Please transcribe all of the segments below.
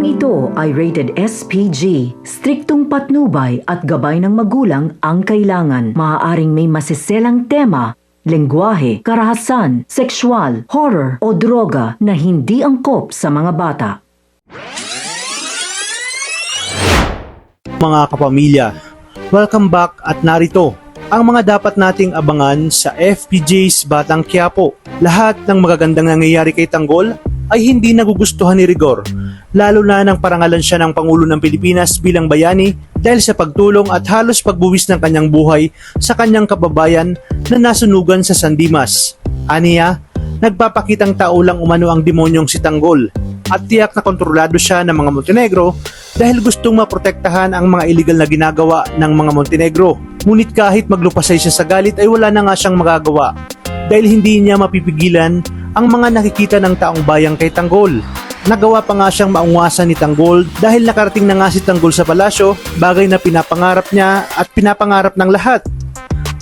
Programang ito ay rated SPG. Striktong patnubay at gabay ng magulang ang kailangan. Maaaring may masiselang tema, lengguwahe, karahasan, sexual, horror o droga na hindi angkop sa mga bata. Mga kapamilya, welcome back at narito ang mga dapat nating abangan sa FPJ's Batang Quiapo. Lahat ng magagandang nangyayari kay Tanggol ay hindi nagugustuhan ni Rigor, lalo na nang parangalan siya ng Pangulo ng Pilipinas bilang bayani dahil sa pagtulong at halos pagbuwis ng kanyang buhay sa kanyang kababayan na nasunugan sa San Dimas. Aniya, nagpapakitang tao lang umano ang demonyong si Tanggol at tiyak na kontrolado siya ng mga Montenegro dahil gustong maprotektahan ang mga illegal na ginagawa ng mga Montenegro. Ngunit kahit maglupasay siya sa galit ay wala na nga siyang magagawa dahil hindi niya mapipigilan ang mga nakikita ng taong bayang kay Tanggol. Nagawa pa nga siyang maungwasan ni Tanggol dahil nakarating na nga si Tanggol sa palasyo, bagay na pinapangarap niya at pinapangarap ng lahat.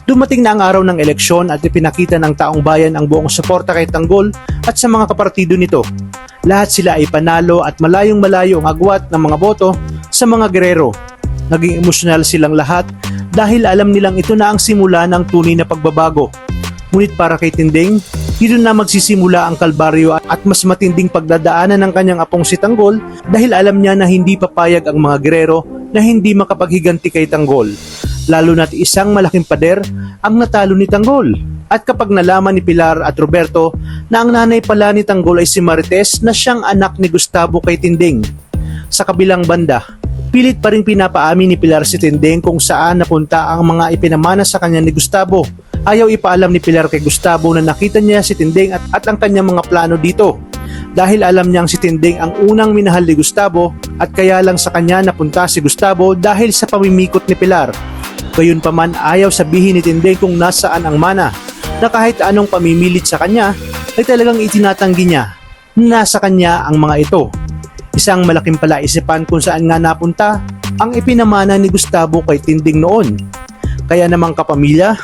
Dumating na ang araw ng eleksyon at ipinakita ng taong bayan ang buong suporta kay Tanggol at sa mga kapartido nito. Lahat sila ay panalo at malayong-malayo ang agwat ng mga boto sa mga gerero. Naging emosyonal silang lahat dahil alam nilang ito na ang simula ng tunay na pagbabago. Ngunit para kay Tinding, dito na magsisimula ang kalbaryo at mas matinding pagdadaanan ng kanyang apong si Tanggol dahil alam niya na hindi papayag ang mga gerero na hindi makapaghiganti kay Tanggol. Lalo na't isang malaking pader ang natalo ni Tanggol. At kapag nalaman ni Pilar at Roberto na ang nanay pala ni Tanggol ay si Marites na siyang anak ni Gustavo kay Tinding. Sa kabilang banda, pilit pa rin pinapaamin ni Pilar si Tinding kung saan napunta ang mga ipinamana sa kanya ni Gustavo. Ayaw ipaalam ni Pilar kay Gustavo na nakita niya si Tinding at ang kanyang mga plano dito. Dahil alam niyang si Tinding ang unang minahal ni Gustavo at kaya lang sa kanya napunta si Gustavo dahil sa pamimikot ni Pilar. Gayunpaman ayaw sabihin ni Tinding kung nasaan ang mana na kahit anong pamimilit sa kanya ay talagang itinatanggi niya na nasa kanya ang mga ito. Isang malaking palaisipan kung saan nga napunta ang ipinamana ni Gustavo kay Tinding noon. Kaya namang kapamilya,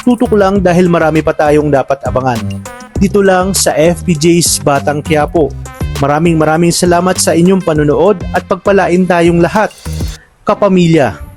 tutok lang dahil marami pa tayong dapat abangan. Dito lang sa FPJ's Batang Quiapo. Maraming salamat sa inyong panonood at pagpalain tayong lahat, kapamilya.